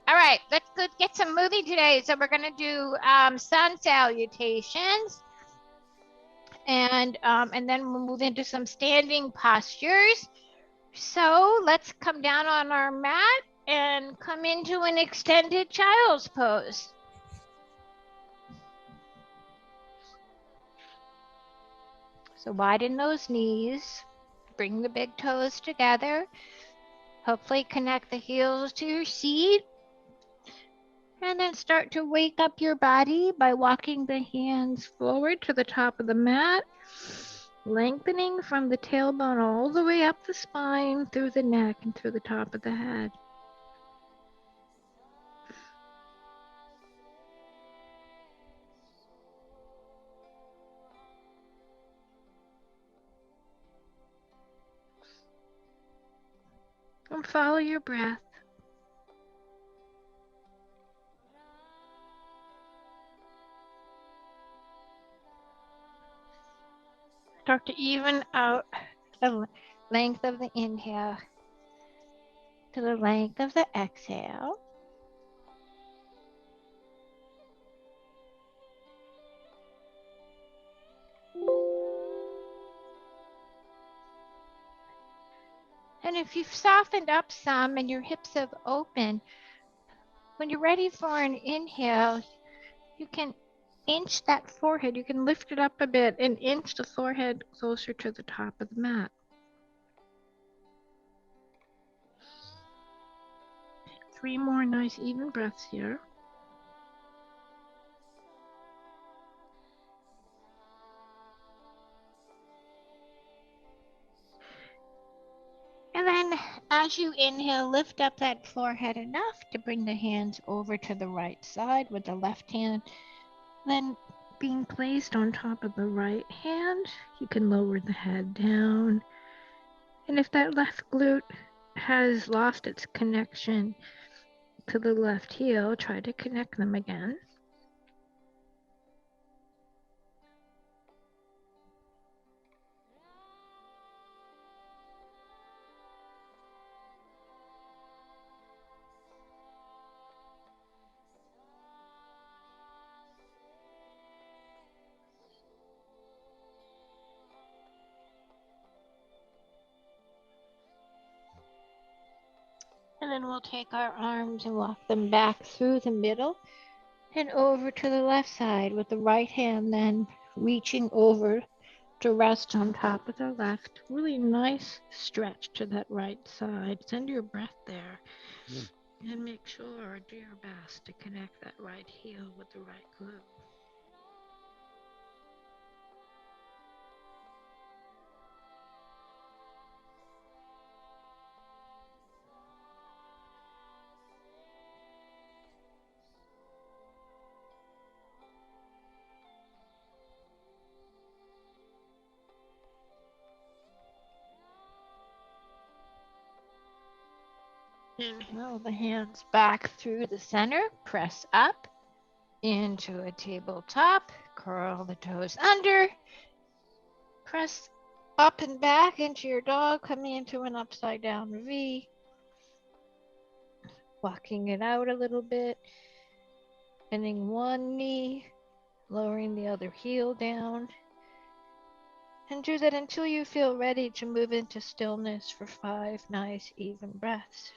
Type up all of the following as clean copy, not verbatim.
All right, let's go get some moving today. So we're gonna do sun salutations, and then we'll move into some standing postures. So let's come down on our mat and come into an extended child's pose. So widen those knees, bring the big toes together. Hopefully connect the heels to your seat. And then start to wake up your body by walking the hands forward to the top of the mat, lengthening from the tailbone all the way up the spine, through the neck, and through the top of the head. And follow your breath. Start to even out the length of the inhale to the length of the exhale. And if you've softened up some and your hips have opened, when you're ready for an inhale, you can inch that forehead. You can lift it up a bit and inch the forehead closer to the top of the mat. Three more nice even breaths here. And then as you inhale, lift up that forehead enough to bring the hands over to the right side with the left hand. Then being placed on top of the right hand, you can lower the head down. And if that left glute has lost its connection to the left heel, try to connect them again. And then we'll take our arms and walk them back through the middle and over to the left side with the right hand then reaching over to rest on top of the left. Really nice stretch to that right side. Send your breath there. And make sure, do your best to connect that right heel with the right glute. Inhale the hands back through the center, press up into a tabletop, curl the toes under, press up and back into your dog, coming into an upside down V, walking it out a little bit, bending one knee, lowering the other heel down, and do that until you feel ready to move into stillness for 5 nice even breaths.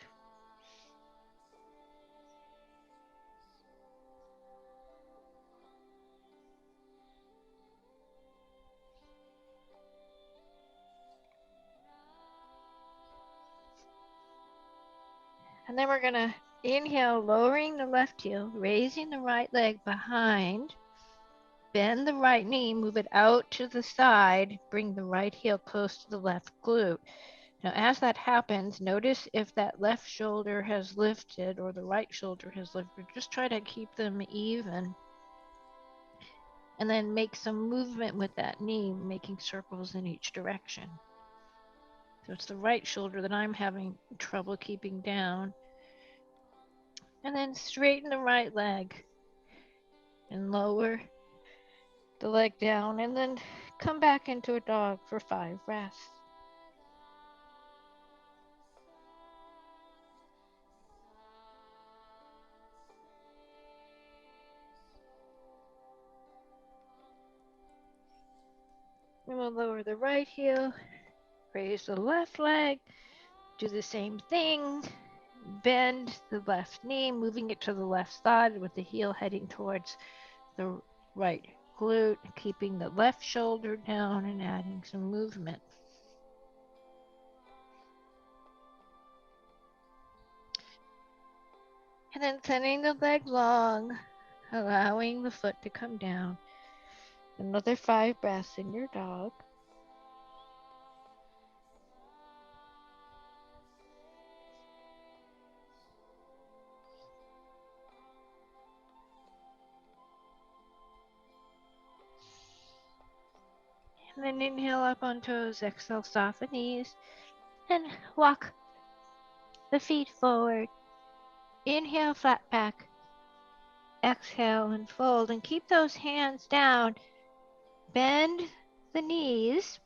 And then we're going to inhale, lowering the left heel, raising the right leg behind, bend the right knee, move it out to the side, bring the right heel close to the left glute. Now, as that happens, notice if that left shoulder has lifted or the right shoulder has lifted. Just try to keep them even. And then make some movement with that knee, making circles in each direction. So it's the right shoulder that I'm having trouble keeping down. And then straighten the right leg and lower the leg down, and then come back into a dog for 5 breaths. And we'll lower the right heel, raise the left leg, do the same thing, bend the left knee, moving it to the left side with the heel heading towards the right glute, keeping the left shoulder down and adding some movement. And then sending the leg long, allowing the foot to come down. Another 5 breaths in your dog. And then inhale up on toes, exhale, soften knees, and walk the feet forward. Inhale, flat back. Exhale and fold, and keep those hands down. Bend the knees.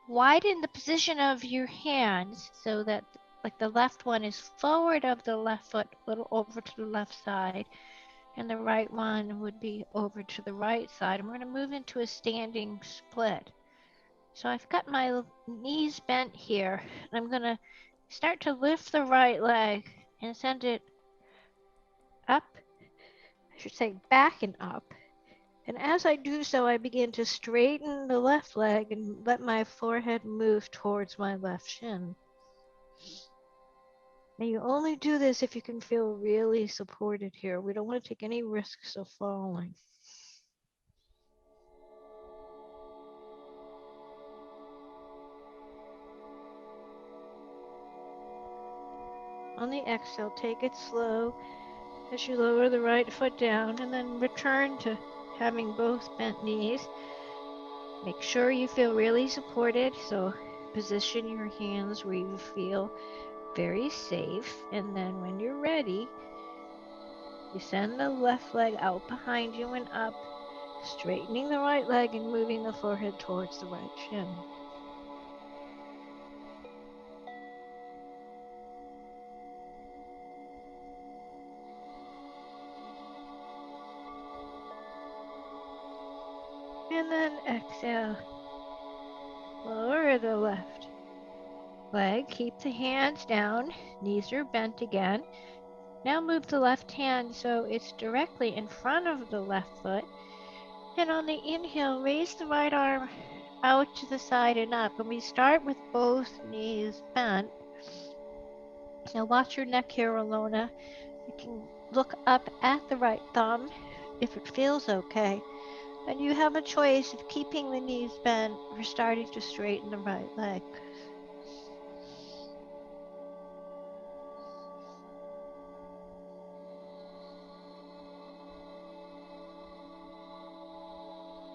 Widen the position of your hands so that like the left one is forward of the left foot, a little over to the left side, and the right one would be over to the right side. And we're going to move into a standing split. So I've got my knees bent here, and I'm going to start to lift the right leg and send it up, I should say back and up. And as I do so, I begin to straighten the left leg and let my forehead move towards my left shin. And you only do this if you can feel really supported here. We don't want to take any risks of falling. On the exhale, take it slow as you lower the right foot down and then return to having both bent knees. Make sure you feel really supported, so position your hands where you feel very safe, and then when you're ready, you send the left leg out behind you and up, straightening the right leg and moving the forehead towards the right shin. And then exhale, lower the left leg, keep the hands down, knees are bent again. Now move the left hand so it's directly in front of the left foot. And on the inhale, raise the right arm out to the side and up. And we start with both knees bent. Now watch your neck here, Alona. You can look up at the right thumb if it feels okay. And you have a choice of keeping the knees bent or starting to straighten the right leg.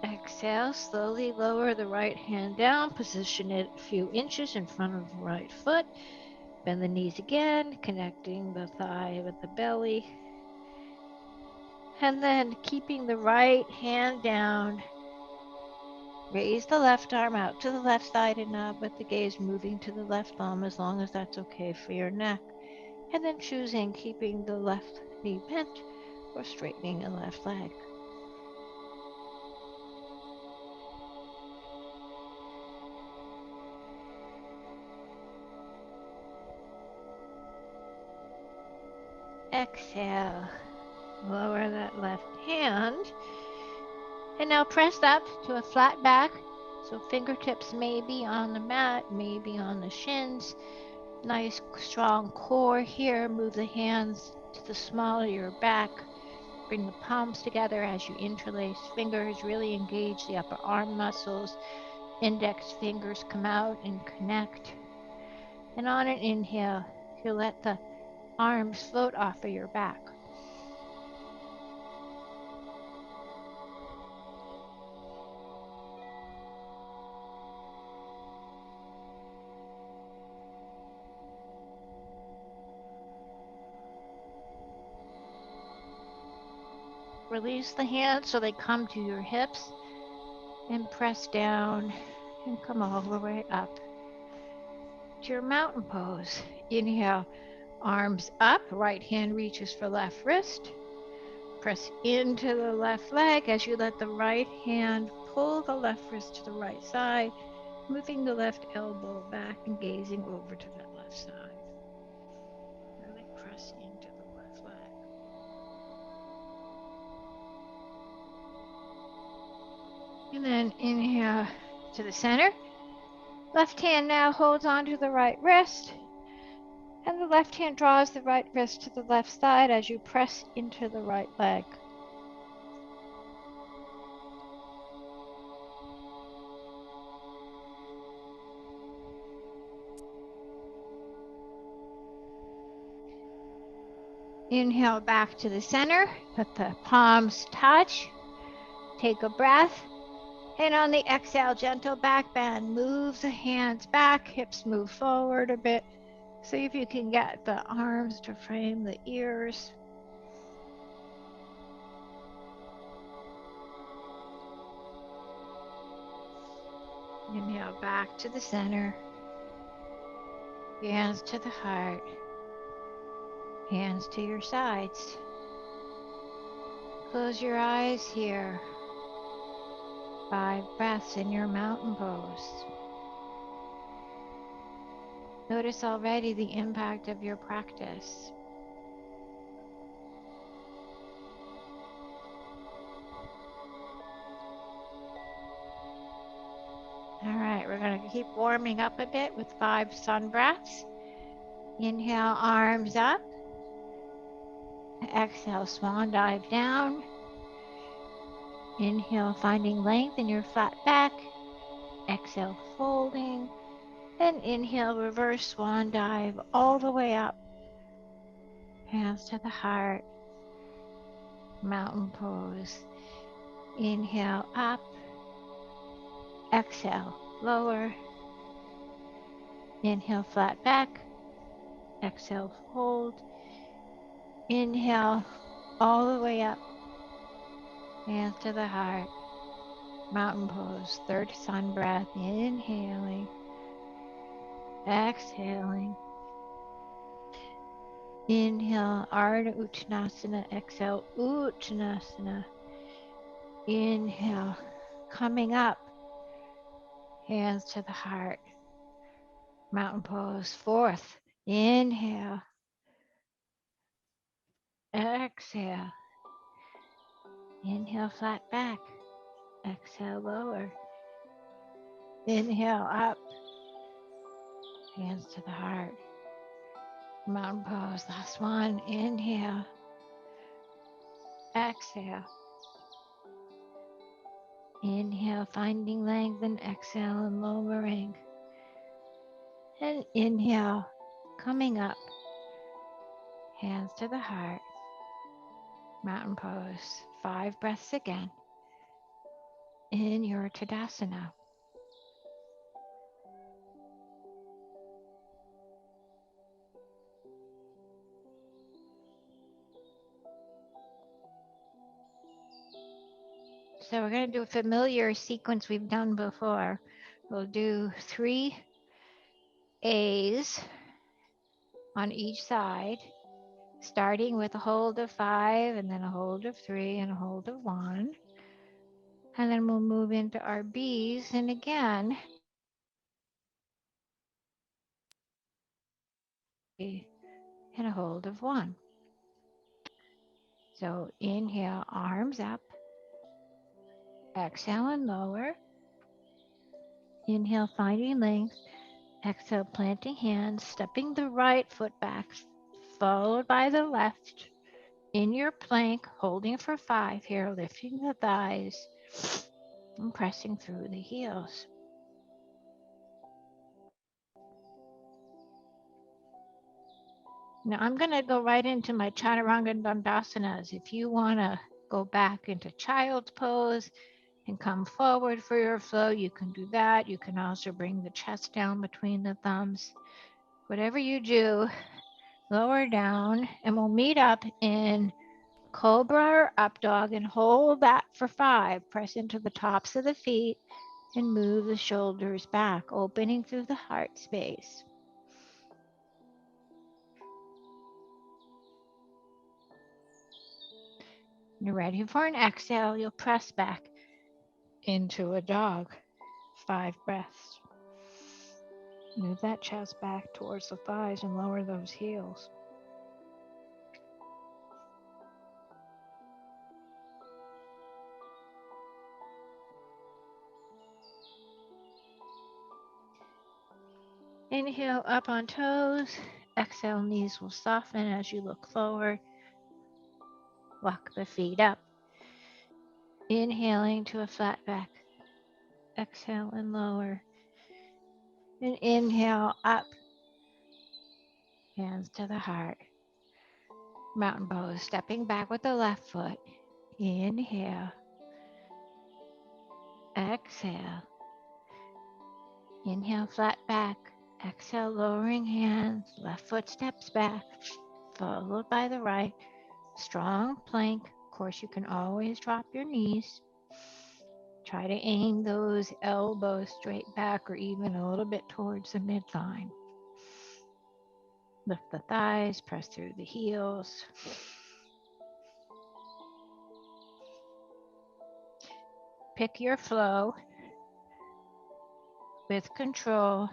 Exhale, slowly lower the right hand down, position it a few inches in front of the right foot. Bend the knees again, connecting the thigh with the belly. And then keeping the right hand down, raise the left arm out to the left side and up with the gaze moving to the left thumb as long as that's okay for your neck. And then choosing keeping the left knee bent or straightening the left leg. Exhale, lower that left hand. And now press up to a flat back. So fingertips may be on the mat, maybe on the shins. Nice strong core here. Move the hands to the small of your back. Bring the palms together as you interlace fingers. Really engage the upper arm muscles. Index fingers come out and connect. And on an inhale, you let the arms float off of your back. Release the hands so they come to your hips and press down and come all the way up to your mountain pose. Inhale, arms up, right hand reaches for left wrist. Press into the left leg as you let the right hand pull the left wrist to the right side, moving the left elbow back and gazing over to that left side. Really press into the left leg. And then inhale to the center. Left hand now holds onto the right wrist, and the left hand draws the right wrist to the left side as you press into the right leg. Inhale back to the center, let the palms touch. Take a breath, and on the exhale, gentle back bend. Move the hands back, hips move forward a bit. See if you can get the arms to frame the ears. Inhale back to the center. Hands to the heart. Hands to your sides. Close your eyes here. 5 breaths in your mountain pose. Notice already the impact of your practice. All right, we're going to keep warming up a bit with 5 sun breaths. Inhale, arms up. Exhale, swan dive down. Inhale, finding length in your flat back. Exhale, folding. And inhale, reverse swan dive all the way up. Hands to the heart. Mountain pose. Inhale, up. Exhale, lower. Inhale, flat back. Exhale, fold. Inhale, all the way up. Hands to the heart. Mountain pose. 3rd sun breath. Inhaling. Exhaling. Inhale, Ardha Uttanasana. Exhale, Uttanasana. Inhale, coming up. Hands to the heart. Mountain pose. 4th. Inhale. Exhale. Inhale, flat back. Exhale, lower. Inhale, up. Hands to the heart. Mountain pose. Last one. Inhale. Exhale. Inhale, finding length, and exhale and lowering. And inhale, coming up. Hands to the heart. Mountain pose. 5 breaths again in your Tadasana. So we're going to do a familiar sequence we've done before. We'll do 3 A's on each side, starting with a hold of 5, and then a hold of 3, and a hold of 1. And then we'll move into our B's, and again, and a hold of 1. So inhale, arms up. Exhale and lower. Inhale, finding length. Exhale, planting hands, stepping the right foot back, followed by the left. In your plank, holding for 5 here, lifting the thighs and pressing through the heels. Now I'm going to go right into my Chaturanga Dandasanas. If you want to go back into child's pose and come forward for your flow, you can do that. You can also bring the chest down between the thumbs. Whatever you do, lower down, and we'll meet up in Cobra or Up Dog and hold that for 5. Press into the tops of the feet and move the shoulders back, opening through the heart space. You're ready for an exhale. You'll press back into a dog. 5 breaths. Move that chest back towards the thighs and lower those heels. Inhale up on toes. Exhale, knees will soften as you look forward. Walk the feet up. Inhaling to a flat back. Exhale and lower. And inhale up. Hands to the heart. Mountain pose, stepping back with the left foot. Inhale. Exhale. Inhale, flat back. Exhale, lowering hands. Left foot steps back, followed by the right. Strong plank. Of course, you can always drop your knees. Try to aim those elbows straight back or even a little bit towards the midline. Lift the thighs, press through the heels. Pick your flow with control.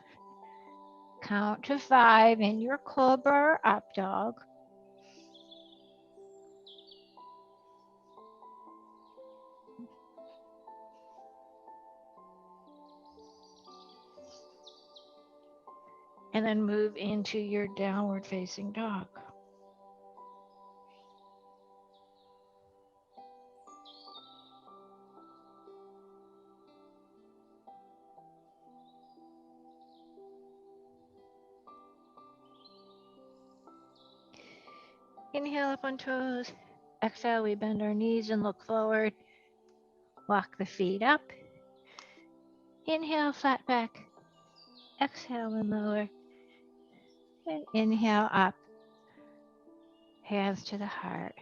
Count to 5 in your cobra or up dog. And then move into your downward facing dog. Inhale up on toes. Exhale, we bend our knees and look forward. Walk the feet up. Inhale, flat back. Exhale and lower. And inhale up. Hands to the heart.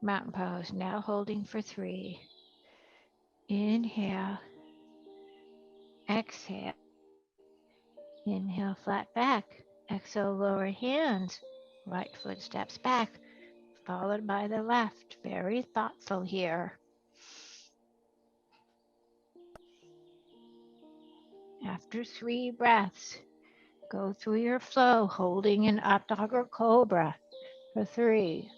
Mountain pose, now holding for 3. Inhale. Exhale. Inhale, flat back. Exhale, lower hands. Right foot steps back, followed by the left. Very thoughtful here. After 3 breaths, go through your flow, holding an up dog or cobra for 3.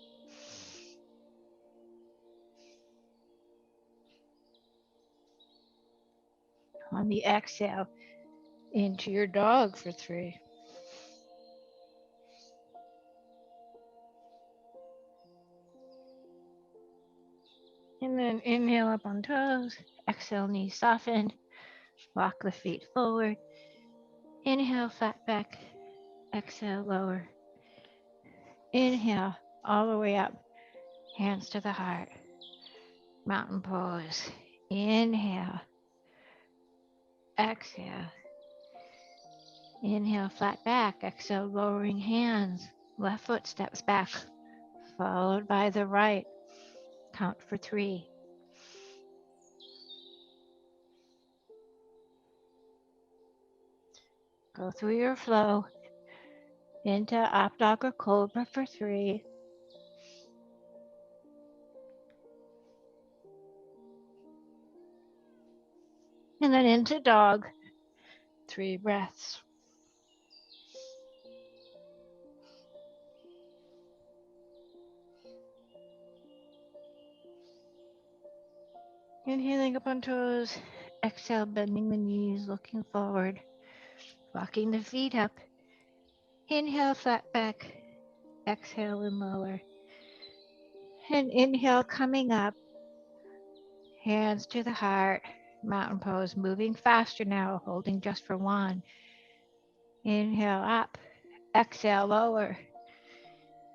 On the exhale, into your dog for 3. And then inhale up on toes. Exhale, knees soften. Walk the feet forward. Inhale, flat back. Exhale, lower. Inhale, all the way up. Hands to the heart. Mountain pose. Inhale. Exhale. Inhale, flat back. Exhale, lowering hands. Left foot steps back, followed by the right. Count for 3. Go through your flow into up dog or cobra for 3. And then into dog. 3 breaths. Inhaling up on toes. Exhale, bending the knees, looking forward. Walking the feet up. Inhale, flat back. Exhale and lower. And inhale, coming up. Hands to the heart. Mountain pose, moving faster now, holding just for 1. Inhale up. Exhale, lower.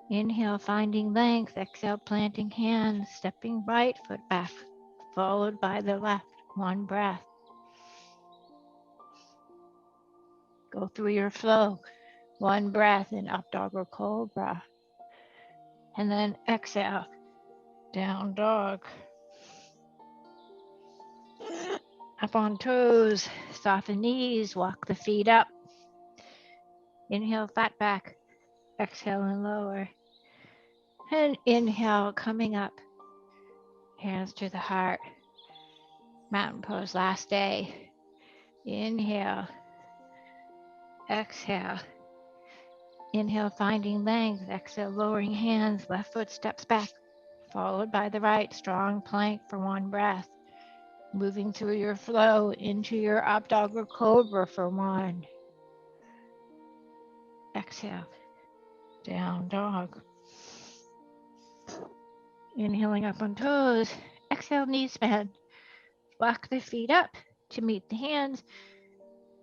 Inhale, finding length. Exhale, planting hands, stepping right foot back, followed by the left. 1 breath. Go through your flow. 1 breath in up dog or cobra. And then exhale, down dog. Up on toes, soften knees, walk the feet up. Inhale, flat back. Exhale and lower. And inhale, coming up. Hands to the heart. Mountain pose, last day. Inhale. Exhale. Inhale, finding length. Exhale, lowering hands. Left foot steps back, followed by the right. Strong plank for one breath. Moving through your flow into your up dog or cobra for one. Exhale. Down dog. Inhaling up on toes. Exhale, knees bend. Walk the feet up to meet the hands.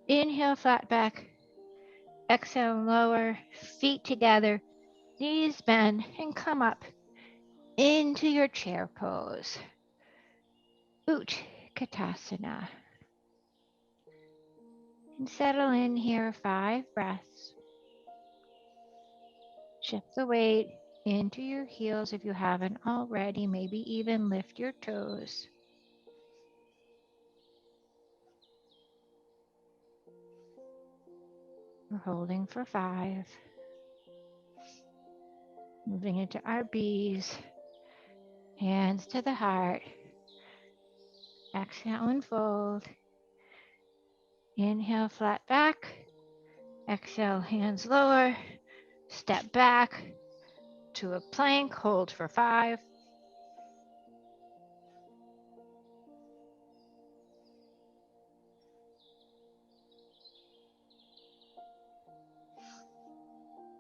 Inhale, flat back. Exhale, lower. Feet together. Knees bend and come up into your chair pose. Utkatasana. And settle in here 5 breaths. Shift the weight into your heels if you haven't already. Maybe even lift your toes. We're holding for 5. Moving into our B's. Hands to the heart. Exhale and fold. Inhale, flat back. Exhale, hands lower. Step back to a plank. Hold for 5.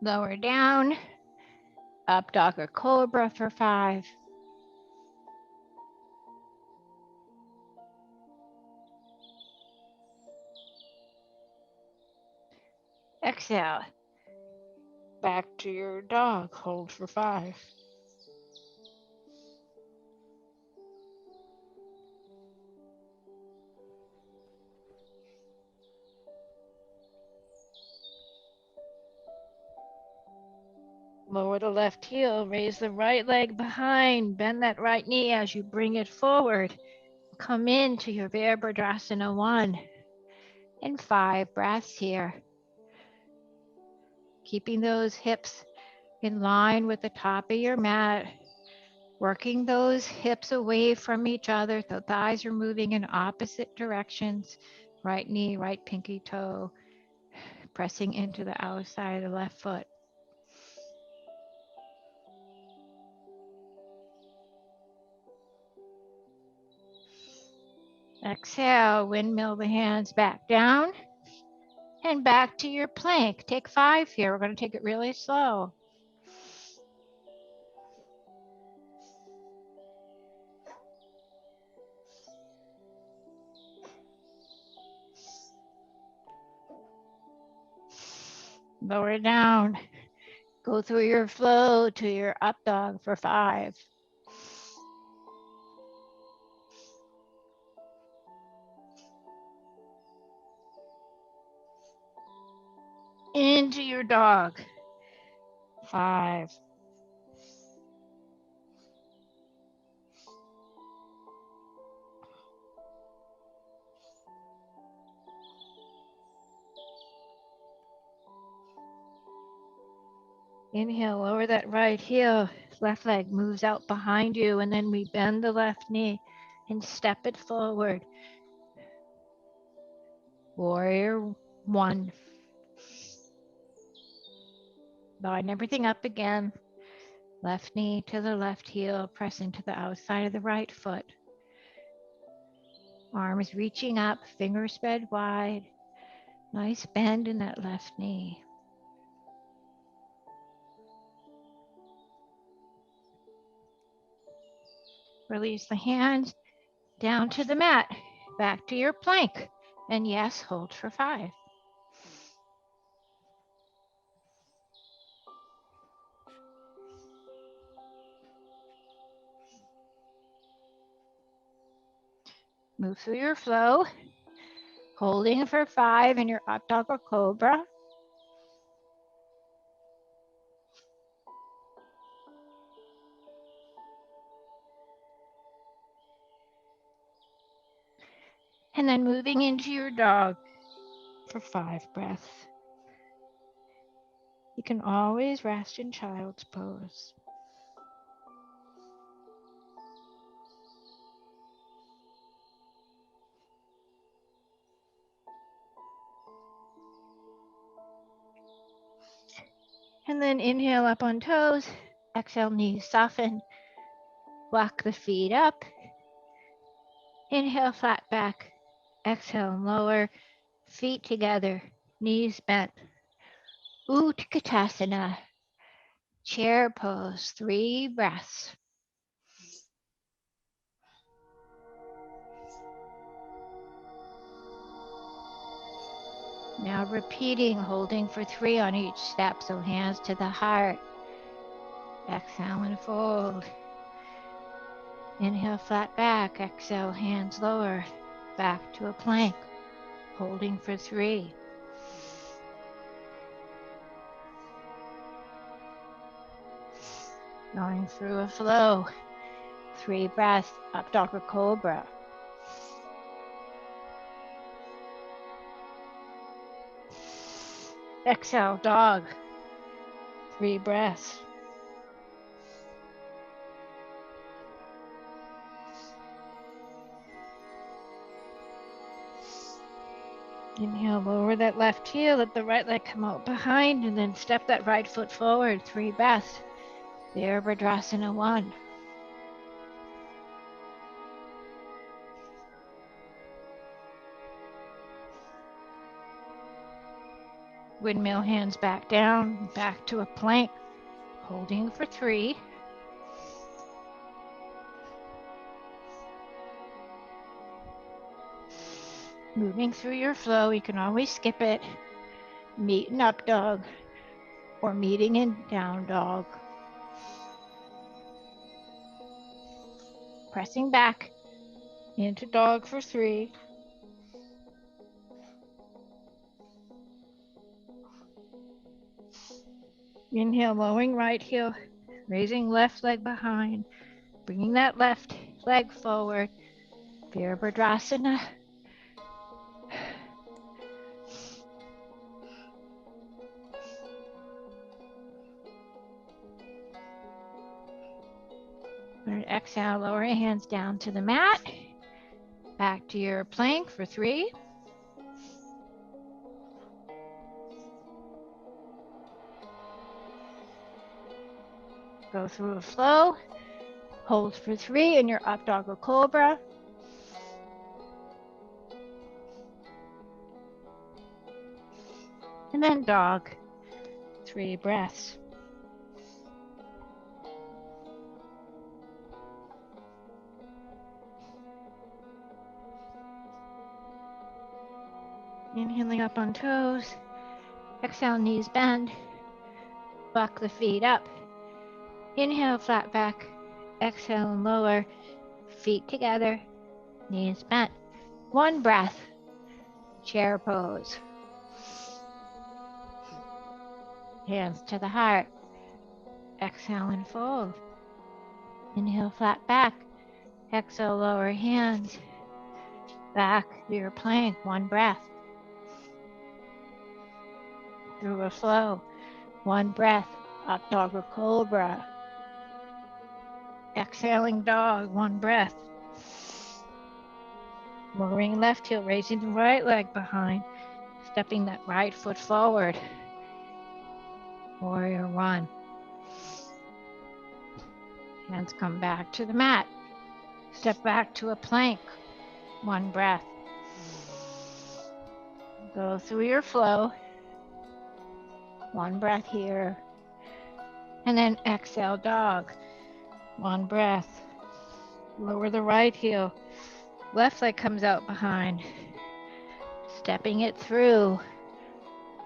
Lower down. Up dog or cobra for 5. Exhale. Back to your dog. Hold for 5. Lower the left heel. Raise the right leg behind. Bend that right knee as you bring it forward. Come into your Virabhadrasana 1. And 5 breaths here. Keeping those hips in line with the top of your mat. Working those hips away from each other. The thighs are moving in opposite directions. Right knee, right pinky toe. Pressing into the outside of the left foot. Exhale, windmill the hands back down. And back to your plank. Take 5 here. We're going to take it really slow. Lower down. Go through your flow to your up dog for 5. Into your dog. 5. Inhale, lower that right heel. Left leg moves out behind you, and then we bend the left knee and step it forward. Warrior 1. Line everything up again. Left knee to the left heel, press into the outside of the right foot. Arms reaching up, fingers spread wide. Nice bend in that left knee. Release the hands down to the mat, back to your plank. And yes, hold for 5. Move through your flow, holding for 5 in your up dog or cobra. And then moving into your dog for 5 breaths. You can always rest in child's pose. And then inhale up on toes. Exhale, knees soften. Walk the feet up. Inhale, flat back. Exhale, lower. Feet together. Knees bent. Utkatasana. Chair pose. 3 breaths. Now repeating, holding for 3 on each step. So hands to the heart. Exhale and fold. Inhale, flat back. Exhale, hands lower. Back to a plank. Holding for 3. Going through a flow. 3 breaths. Up dog or cobra. Exhale, dog. 3 breaths. Inhale, lower that left heel, let the right leg come out behind, and then step that right foot forward. 3 breaths. Virabhadrasana 1. Windmill hands back down, back to a plank, holding for 3. Moving through your flow, you can always skip it. Meet in up dog or meeting in down dog. Pressing back into dog for 3. Inhale, lowering right heel, raising left leg behind, bringing that left leg forward. Virabhadrasana. Exhale, lower your hands down to the mat. Back to your plank for 3. Go through a flow. Hold for 3 in your up dog or cobra. And then dog. 3 breaths. Inhaling up on toes. Exhale, knees bend. Walk the feet up. Inhale, flat back. Exhale and lower. Feet together. Knees bent. 1 breath. Chair pose. Hands to the heart. Exhale and fold. Inhale, flat back. Exhale, lower hands. Back to your plank. 1 breath. Through a flow. 1 breath. Up dog or cobra. Exhaling dog. 1 breath. Lowering left heel, raising the right leg behind. Stepping that right foot forward. Warrior 1. Hands come back to the mat. Step back to a plank. 1 breath. Go through your flow. 1 breath here. And then exhale, dog. 1 breath. Lower the right heel. Left leg comes out behind. Stepping it through.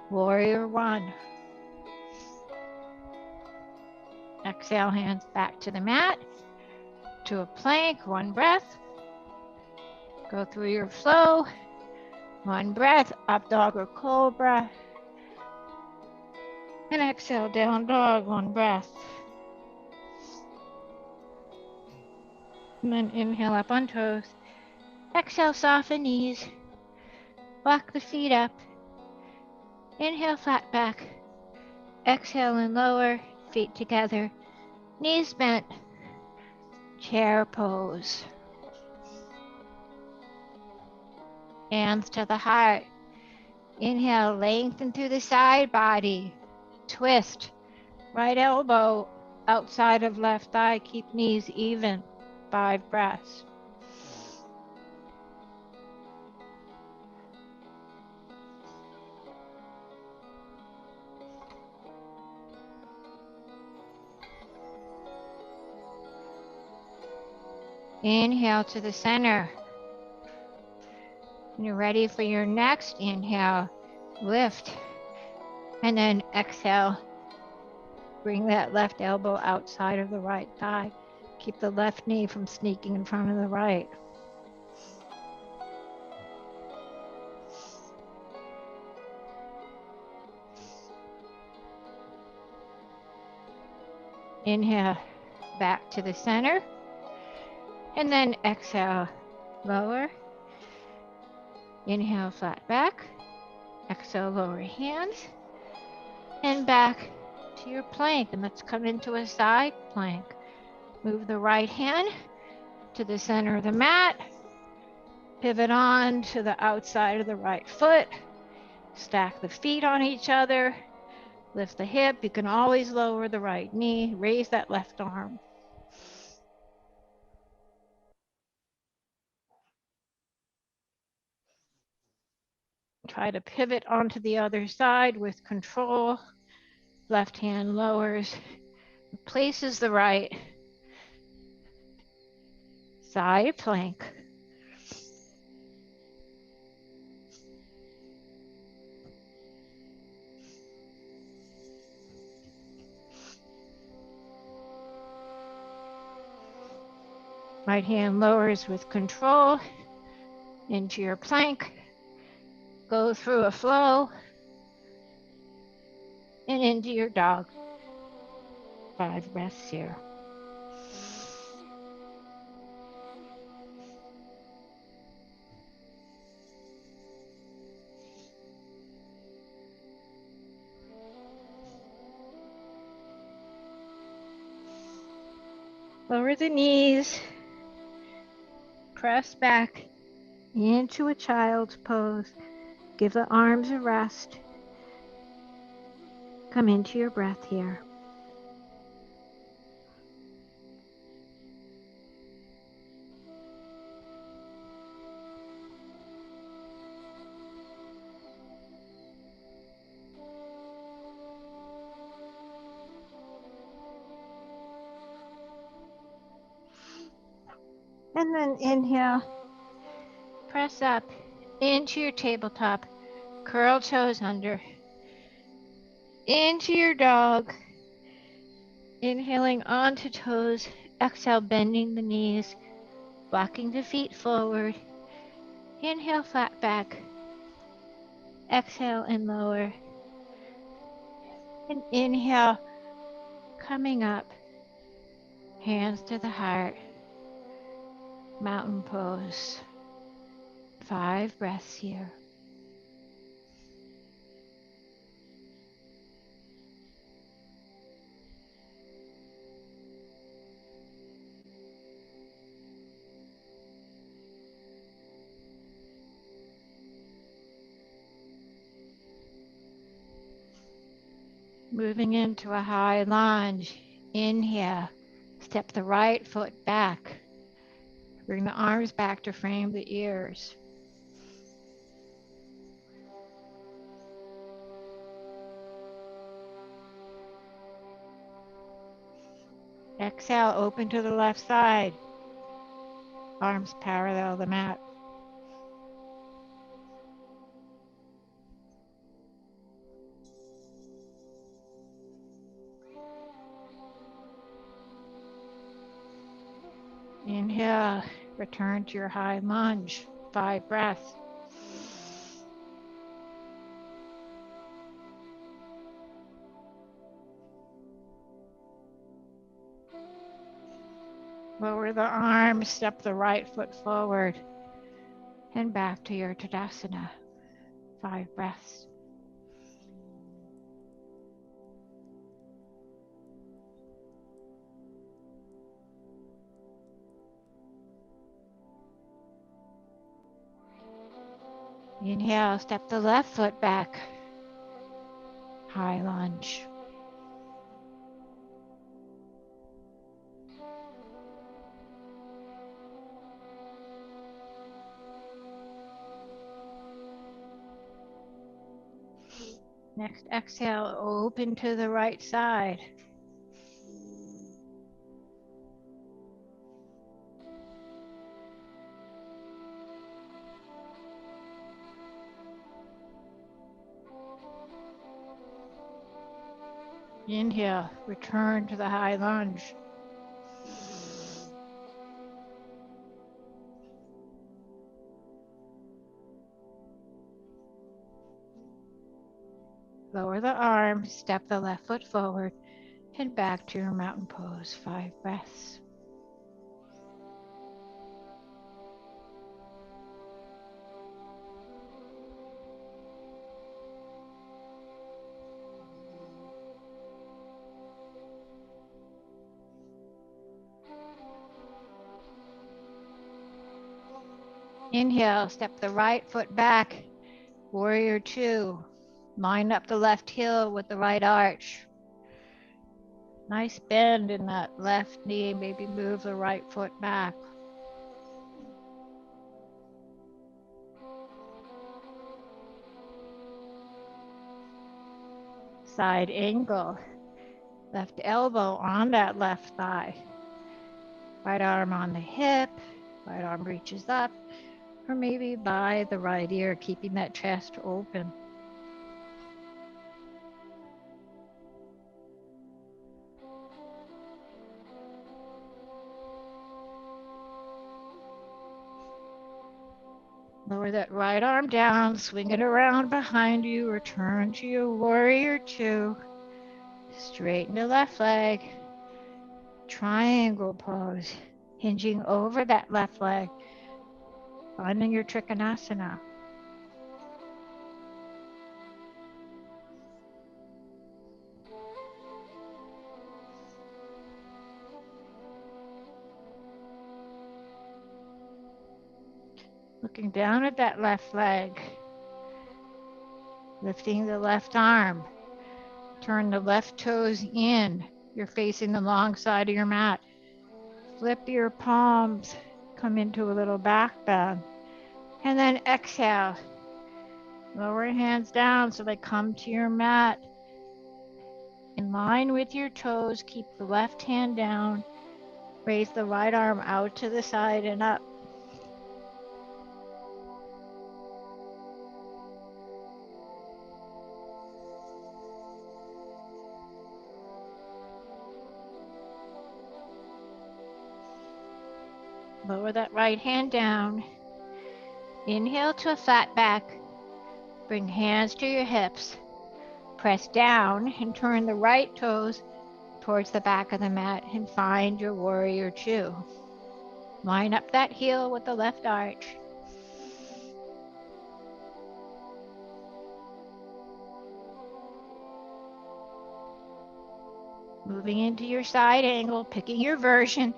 Warrior 1. Exhale, hands back to the mat. To a plank. 1 breath. Go through your flow. 1 breath. Up dog or cobra. And exhale, down dog. 1 breath. And then inhale up on toes. Exhale, soften knees. Walk the feet up. Inhale, flat back. Exhale and lower. Feet together. Knees bent. Chair pose. Hands to the heart. Inhale, lengthen through the side body. Twist. Right elbow outside of left thigh. Keep knees even. 5 breaths. Inhale to the center. When you're ready for your next inhale, lift. And then exhale. Bring that left elbow outside of the right thigh. Keep the left knee from sneaking in front of the right. Inhale back to the center. And then exhale, lower. Inhale, flat back. Exhale, lower hands. And back to your plank. And let's come into a side plank. Move the right hand to the center of the mat. Pivot on to the outside of the right foot. Stack the feet on each other. Lift the hip. You can always lower the right knee. Raise that left arm. Try to pivot onto the other side with control. Left hand lowers, places the right. Side plank. Right hand lowers with control into your plank. Go through a flow and into your dog. 5 breaths here. Lower the knees. Press back into a child's pose. Give the arms a rest. Come into your breath here. And then inhale. Press up into your tabletop. Curl toes under. Into your dog. Inhaling onto toes. Exhale, bending the knees. Walking the feet forward. Inhale, flat back. Exhale and lower. And inhale, coming up. Hands to the heart. Mountain pose. 5 breaths here. Moving into a high lunge. Inhale. Step the right foot back. Bring the arms back to frame the ears. Exhale, open to the left side. Arms parallel the mat. Inhale, return to your high lunge. 5 breaths. Lower the arms, step the right foot forward, and back to your Tadasana. 5 breaths. Inhale, step the left foot back. High lunge. Next exhale, open to the right side. Inhale, return to the high lunge. Lower the arms, step the left foot forward, and back to your mountain pose. 5 breaths. Inhale, step the right foot back, warrior 2. Line up the left heel with the right arch. Nice bend in that left knee, maybe move the right foot back. Side angle, left elbow on that left thigh. Right arm on the hip, right arm reaches up, or maybe by the right ear, keeping that chest open. Lower that right arm down, swing it around behind you, return to your warrior 2. Straighten the left leg, triangle pose, hinging over that left leg, finding your Trikonasana. Looking down at that left leg, lifting the left arm, turn the left toes in. You're facing the long side of your mat. Flip your palms, come into a little back bend, and then exhale. Lower hands down so they come to your mat. In line with your toes, keep the left hand down. Raise the right arm out to the side and up. Lower that right hand down. Inhale to a flat back. Bring hands to your hips. Press down and turn the right toes towards the back of the mat and find your warrior 2. Line up that heel with the left arch. Moving into your side angle, picking your version.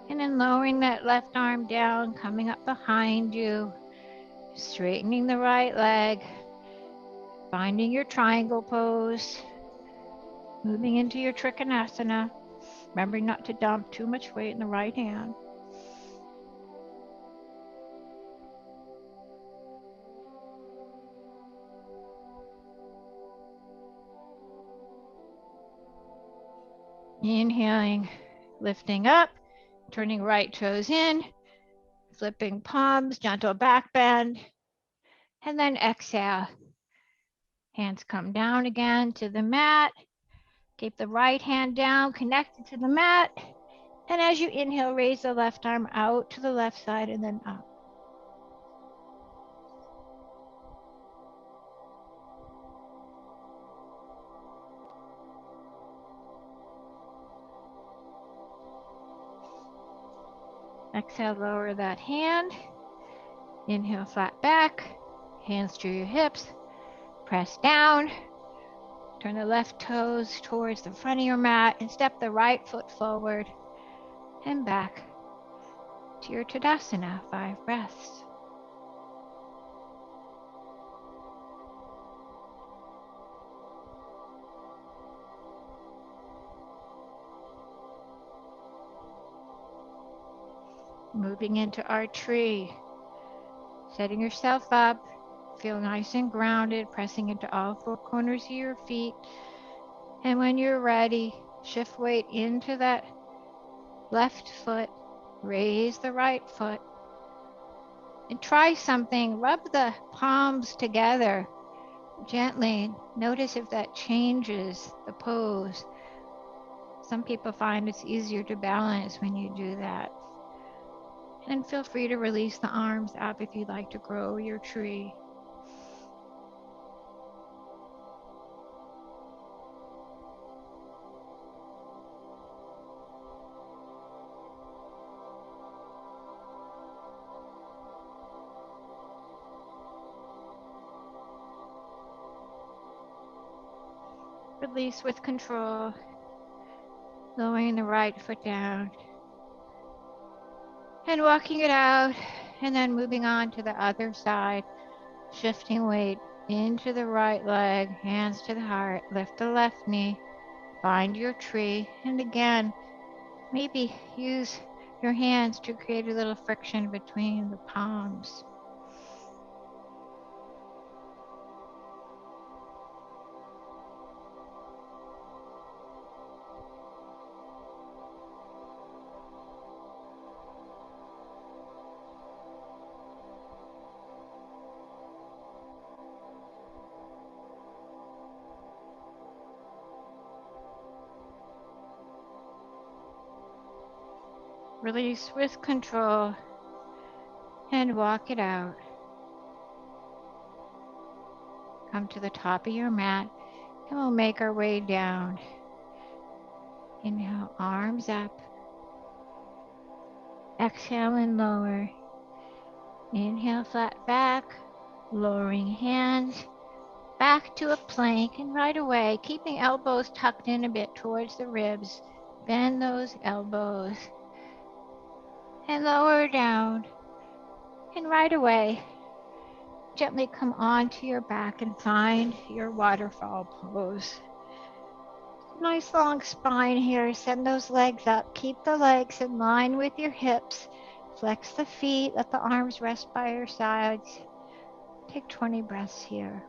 And then lowering that left arm down, coming up behind you, straightening the right leg, finding your triangle pose, moving into your Trikonasana, remembering not to dump too much weight in the right hand. Inhaling, lifting up, turning right toes in, flipping palms, gentle back bend, and then exhale. Hands come down again to the mat. Keep the right hand down, connected to the mat. And as you inhale, raise the left arm out to the left side and then up. Exhale, lower that hand. Inhale, flat back. Hands to your hips. Press down. Turn the left toes towards the front of your mat and step the right foot forward and back to your Tadasana. 5 breaths. moving into our tree, setting yourself up, feel nice and grounded, pressing into all four corners of your feet. And when you're ready, shift weight into that left foot, raise the right foot, and try something. Rub the palms together gently. Notice if that changes the pose. Some people find it's easier to balance when you do that. And feel free to release the arms up if you'd like to grow your tree. Release with control, lowering the right foot down and walking it out, and then moving on to the other side, shifting weight into the right leg, hands to the heart, lift the left knee, find your tree, and again, maybe use your hands to create a little friction between the palms. Release with control and walk it out. Come to the top of your mat and we'll make our way down. Inhale, arms up. Exhale and lower. Inhale, flat back, lowering hands back to a plank, and right away, keeping elbows tucked in a bit towards the ribs, bend those elbows and lower down, and right away, gently come onto your back and find your waterfall pose. Nice long spine here. Send those legs up. Keep the legs in line with your hips. Flex the feet. Let the arms rest by your sides. Take 20 breaths here.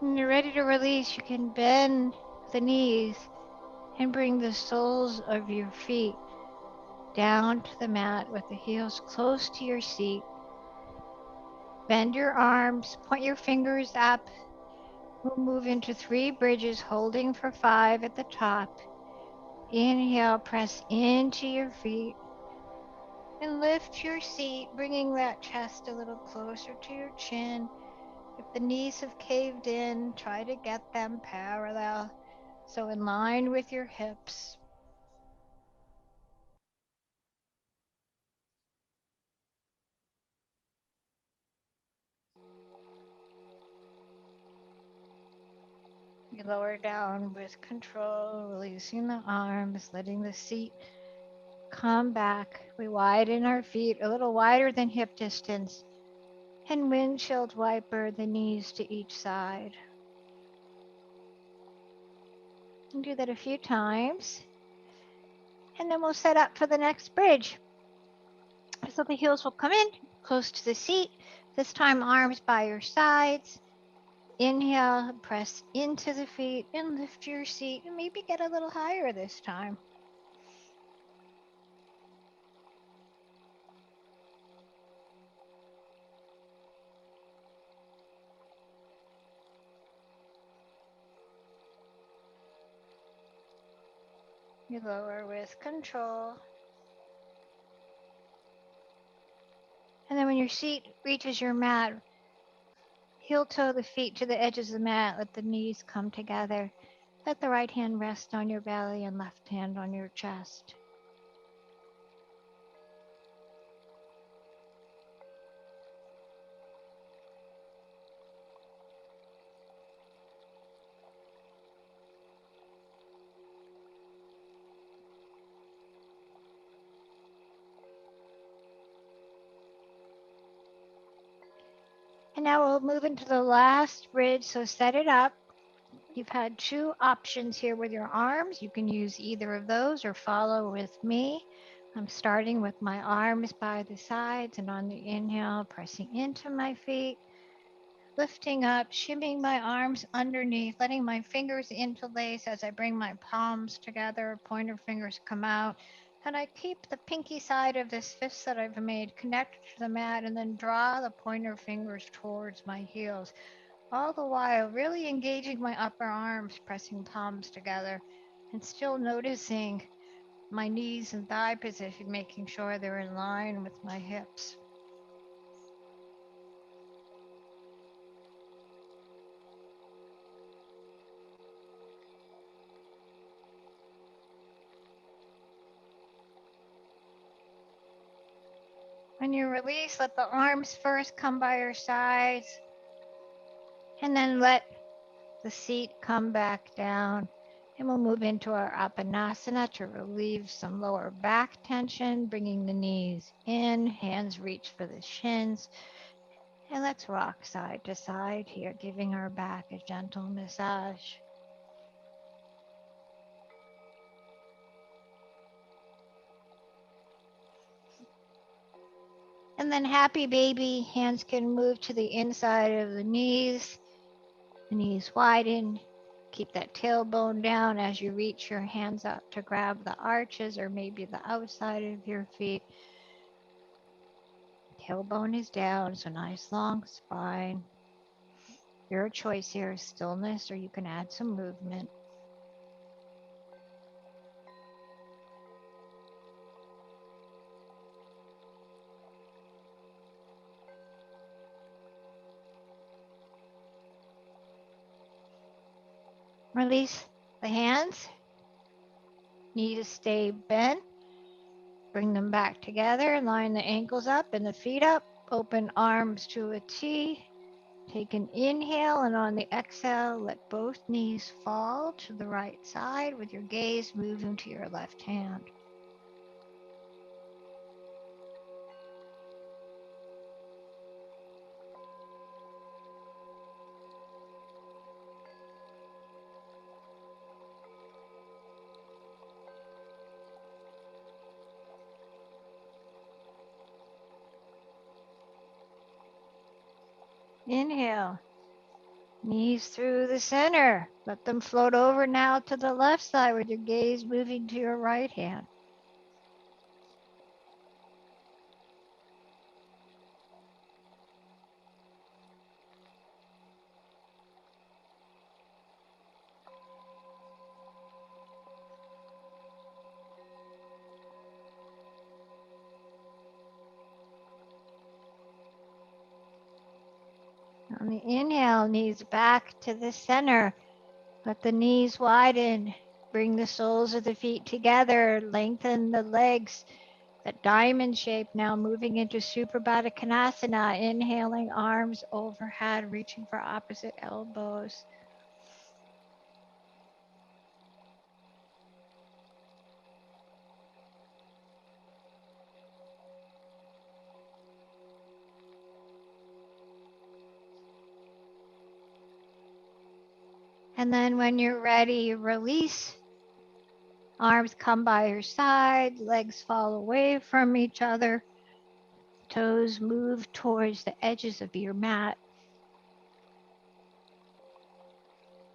When you're ready to release, you can bend the knees and bring the soles of your feet down to the mat with the heels close to your seat. Bend your arms, point your fingers up. We'll move into 3 bridges, holding for 5 at the top. Inhale, press into your feet and lift your seat, bringing that chest a little closer to your chin. If the knees have caved in, try to get them parallel, so in line with your hips. You lower down with control, releasing the arms, letting the seat come back. We widen our feet a little wider than hip distance and windshield wiper the knees to each side. And do that a few times. And then we'll set up for the next bridge. So the heels will come in close to the seat. This time arms by your sides. Inhale, press into the feet and lift your seat and maybe get a little higher this time. You lower with control. And then when your seat reaches your mat, heel toe the feet to the edges of the mat. Let the knees come together. Let the right hand rest on your belly and left hand on your chest. And now we'll move into the last bridge, so set it up. You've had two options here with your arms. You can use either of those or follow with me. I'm starting with my arms by the sides, and on the inhale, pressing into my feet, lifting up, shimming my arms underneath, letting my fingers interlace as I bring my palms together, pointer fingers come out. And I keep the pinky side of this fist that I've made connected to the mat and then draw the pointer fingers towards my heels. All the while really engaging my upper arms, pressing palms together, and still noticing my knees and thigh position, making sure they're in line with my hips. When you release, let the arms first come by your sides, and then let the seat come back down. And we'll move into our Apanasana to relieve some lower back tension, bringing the knees in, hands reach for the shins. And let's rock side to side here, giving our back a gentle massage. And then happy baby, hands can move to the inside of the knees widen. Keep that tailbone down as you reach your hands up to grab the arches or maybe the outside of your feet. Tailbone is down, so nice long spine. Your choice here is stillness, or you can add some movement. Release the hands. Knees stay bent. Bring them back together. Line the ankles up and the feet up. Open arms to a T. Take an inhale, and on the exhale, let both knees fall to the right side with your gaze moving to your left hand. Inhale, knees through the center. Let them float over now to the left side with your gaze moving to your right hand. On the inhale, knees back to the center. Let the knees widen. Bring the soles of the feet together. Lengthen the legs. That diamond shape now moving into Supabhata Konasana. Inhaling, arms overhead, reaching for opposite elbows. And then when you're ready, release. Arms come by your side, legs fall away from each other. Toes move towards the edges of your mat.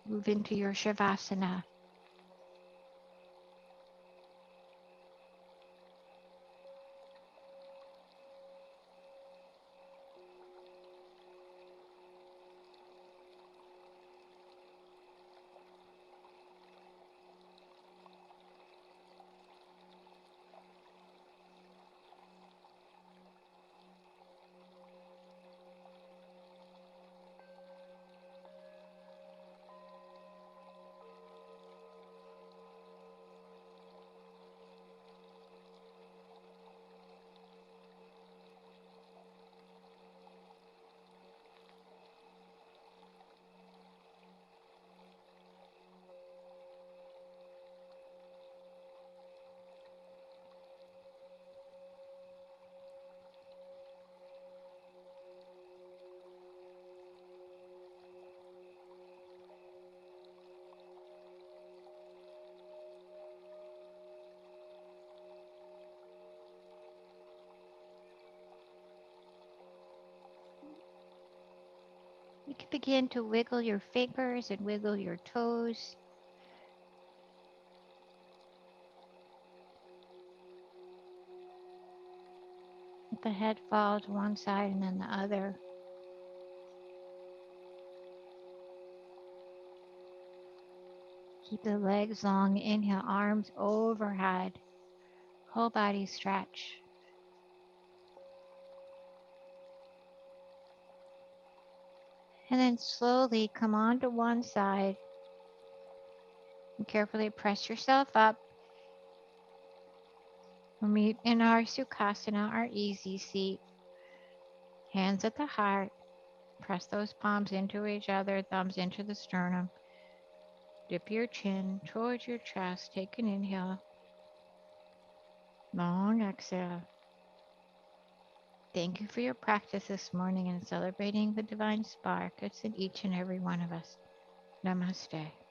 Move into your Shavasana. You can begin to wiggle your fingers and wiggle your toes. Let the head fall to one side and then the other. Keep the legs long. Inhale, arms overhead. Whole body stretch. And then slowly come onto one side and carefully press yourself up. We'll meet in our Sukhasana, our easy seat. Hands at the heart. Press those palms into each other, thumbs into the sternum. Dip your chin towards your chest. Take an inhale. Long exhale. Thank you for your practice this morning and celebrating the divine spark that's in each and every one of us. Namaste.